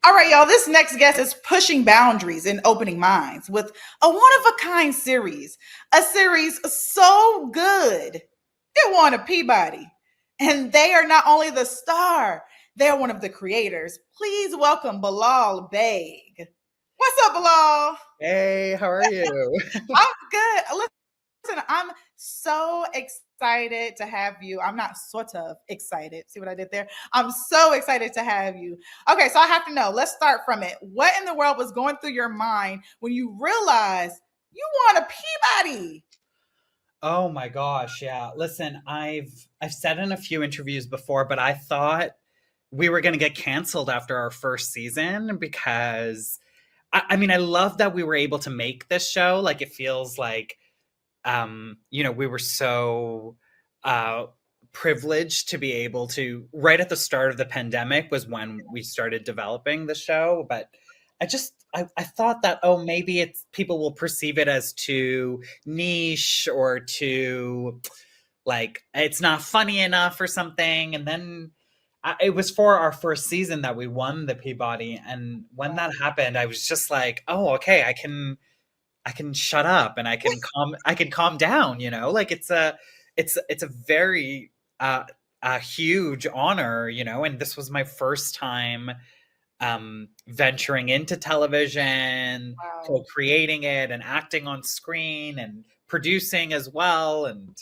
All right, y'all. This next guest is pushing boundaries and opening minds with a one of a kind series. A series so good, it won a Peabody. And they are not only the star, they're one of the creators. Please welcome Bilal Baig. What's up, Bilal? Hey, how are you? I'm good. Listen, I'm so excited to have you. I'm not sort of excited. See what I did there? I'm so excited to have you. Okay, so I have to know. Let's start from it. What in the world was going through your mind when you realized you won a Peabody? Oh my gosh, yeah. Listen, I've said in a few interviews before, but I thought we were going to get canceled after our first season because I mean, I love that we were able to make this show. Like it feels like we were so uh privileged to be able to right at the start of the pandemic was when we started developing the show, but I thought that, oh, maybe it's people will perceive it as too niche or too like it's not funny enough or something. And then it was for our first season that we won the Peabody, and when that happened I was just like, oh, okay, I can shut up and I can calm down, like it's a very a huge honor, and this was my first time venturing into television, Wow. co-creating it and acting on screen and producing as well. And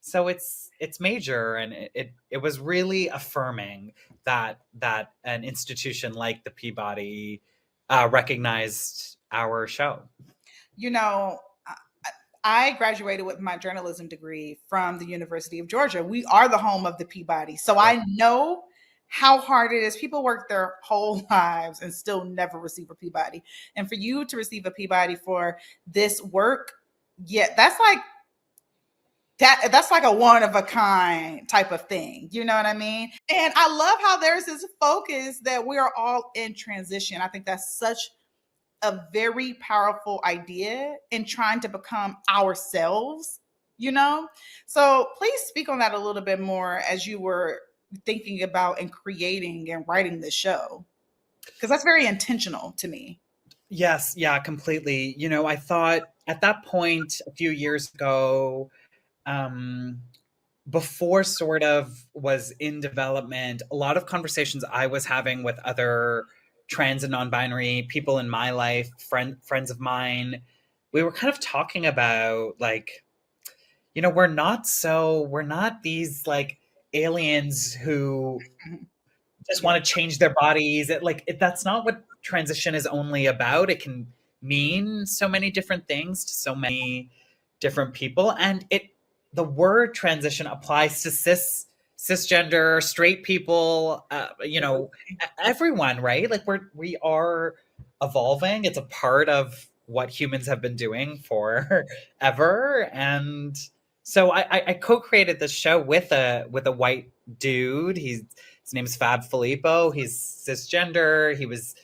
so it's major, and it was really affirming that an institution like the Peabody recognized our show. You know, I graduated with my journalism degree from the University of Georgia. We are the home of the Peabody. So Yeah. I know how hard it is. People work their whole lives and still never receive a Peabody. And for you to receive a Peabody for this work, yeah, that's like a one of a kind type of thing. You know what I mean? And I love how there's this focus that we are all in transition. I think that's such a very powerful idea in trying to become ourselves, you know? So please speak on that a little bit more as you were thinking about and creating and writing the show, because that's very intentional to me. Yes, yeah, completely. I thought at that point a few years ago, um, before sort of was in development, a lot of conversations I was having with other trans and non-binary people in my life, friends of mine, we were kind of talking about like, we're not these like aliens who Mhm. just Yeah. want to change their bodies. That's not what transition is only about. It can mean so many different things to so many different people, and the word transition applies to cisgender straight people. Everyone, right? Like we are evolving. It's a part of what humans have been doing for ever. And so I co-created this show with a white dude. His name is Fab Filippo. He's cisgender. He was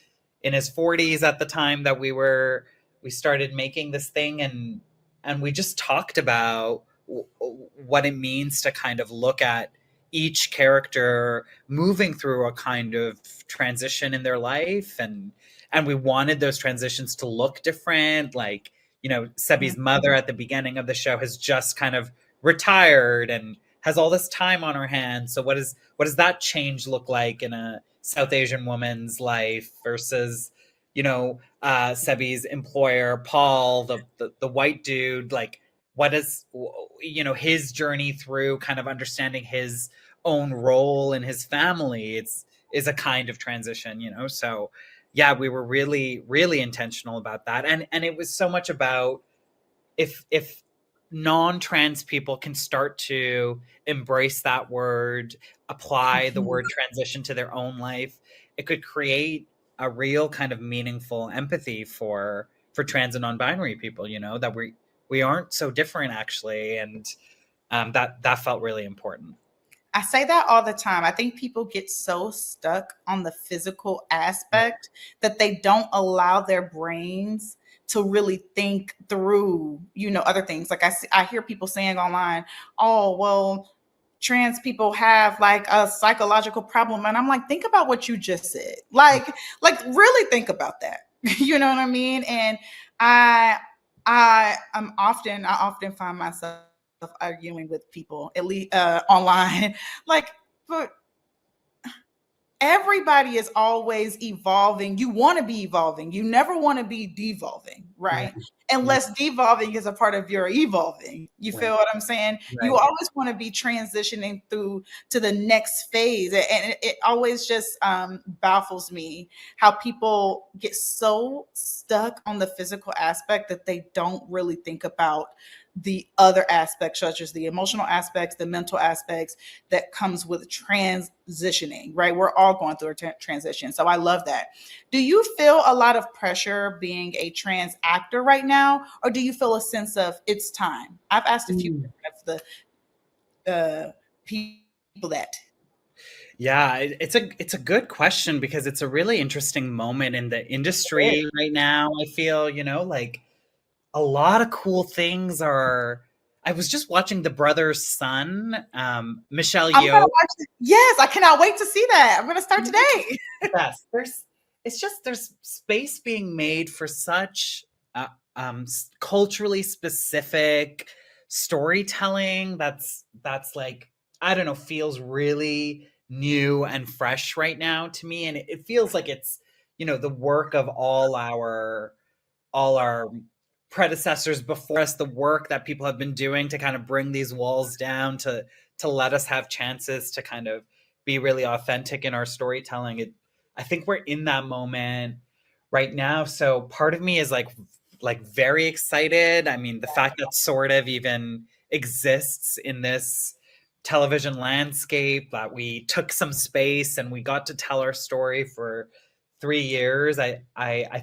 in his 40s at the time that we started making this thing, and we just talked about what it means to kind of look at each character moving through a kind of transition in their life, and we wanted those transitions to look different. Like, Sebi's mother at the beginning of the show has just kind of retired and has all this time on her hands. So what does that change look like in a South Asian woman's life versus, Sebi's employer, Paul, the white dude? Like, what is, his journey through kind of understanding his own role in his family? Is a kind of transition, So yeah, we were really, really intentional about that. And it was so much about if non-trans people can start to embrace that word, apply the word transition to their own life, it could create a real kind of meaningful empathy for trans and non-binary people, that we aren't so different actually. And that felt really important. I say that all the time. I think people get so stuck on the physical aspect that they don't allow their brains to really think through, other things. Like I hear people saying online, "Oh, well, trans people have like a psychological problem, and I'm like, think about what you just said. Like really think about that. You know what I mean? And I I often find myself arguing with people, at least online, like, but everybody is always evolving. You want to be evolving. You never want to be devolving, Right. right? Right. Unless devolving is a part of your evolving. You Right. feel what I'm saying? You Right. always want to be transitioning through to the next phase. And it always just baffles me how people get so stuck on the physical aspect that they don't really think about the other aspects, such as the emotional aspects, the mental aspects that comes with transitioning, right? We're all going through a transition. So I love that. Do you feel a lot of pressure being a trans actor right now, or do you feel a sense of it's time? I've asked a few Mm. of the people that. Yeah, it's a good question because it's a really interesting moment in the industry right now. I feel, like a lot of cool things are. I was just watching The Brother's Son, Michelle I'm gonna Yeoh. watch it. Yes, I cannot wait to see that. I'm gonna start today. Yes, there's space being made for such culturally specific storytelling that's like, I don't know, feels really new and fresh right now to me, and it feels like it's the work of all our predecessors before us, the work that people have been doing to kind of bring these walls down to let us have chances to kind of be really authentic in our storytelling. I think we're in that moment right now. So part of me is like very excited. I mean, the fact that sort of even exists in this television landscape, that we took some space and we got to tell our story for 3 years. I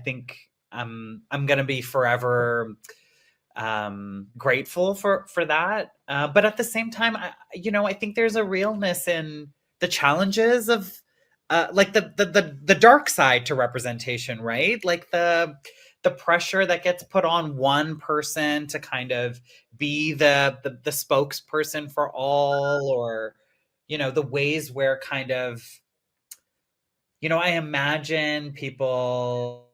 think I'm gonna be forever grateful for that. But at the same time, I think there's a realness in the challenges of like the dark side to representation, right? Like the pressure that gets put on one person to kind of be the spokesperson for all, or the ways where kind of I imagine people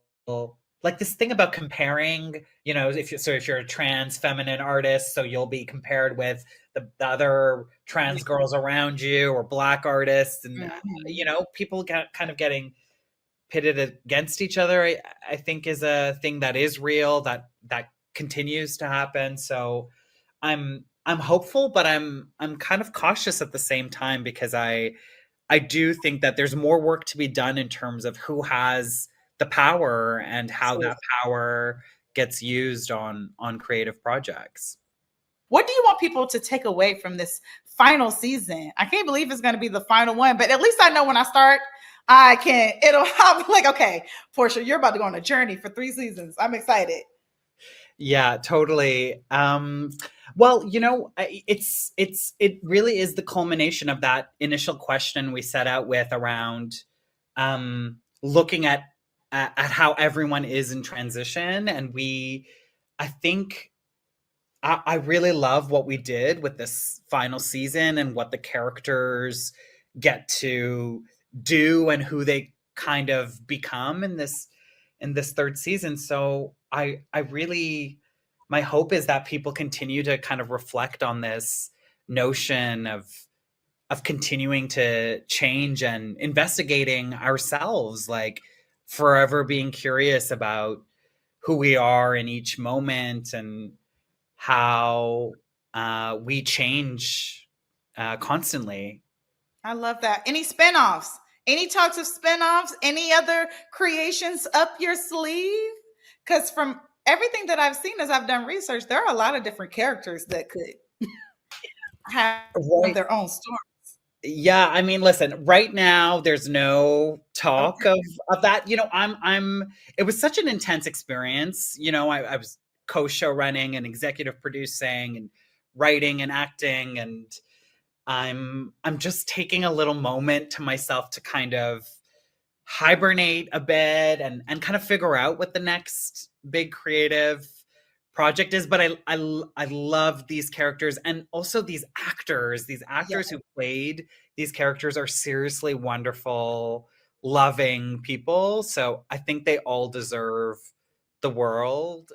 like this thing about comparing, if you're a trans feminine artist, so you'll be compared with the other trans girls around you, or black artists, and Mhm. people get kind of getting pitted against each other. I think is a thing that is real, that continues to happen. So I'm hopeful, but I'm kind of cautious at the same time, because I do think that there's more work to be done in terms of who has the power and how Absolutely. that power gets used on creative projects. What do you want people to take away from this final season? I can't believe it's going to be the final one, but at least I know when I start, I can. I'll be like, okay, Portia, you're about to go on a journey for 3 seasons. I'm excited. Yeah, totally. Well, it really is the culmination of that initial question we set out with around looking at how everyone is in transition, and I think I really love what we did with this final season and what the characters get to do and who they kind of become in this third season. So I really, my hope is that people continue to kind of reflect on this notion of continuing to change and investigating ourselves, like forever being curious about who we are in each moment, and how we change constantly. I love that. Any spinoffs? Any talks of spinoffs? Any other creations up your sleeve? Because from everything that I've seen as I've done research, there are a lot of different characters that could have Right. their own story. Yeah, I mean, listen, right now there's no talk Okay. of that. I'm it was such an intense experience. I was co-show running and executive producing and writing and acting, and I'm just taking a little moment to myself to kind of hibernate a bit and kind of figure out what the next big creative project is, but I love these characters, and also these actors. These Yeah. actors who played these characters are seriously wonderful, loving people. So I think they all deserve the world.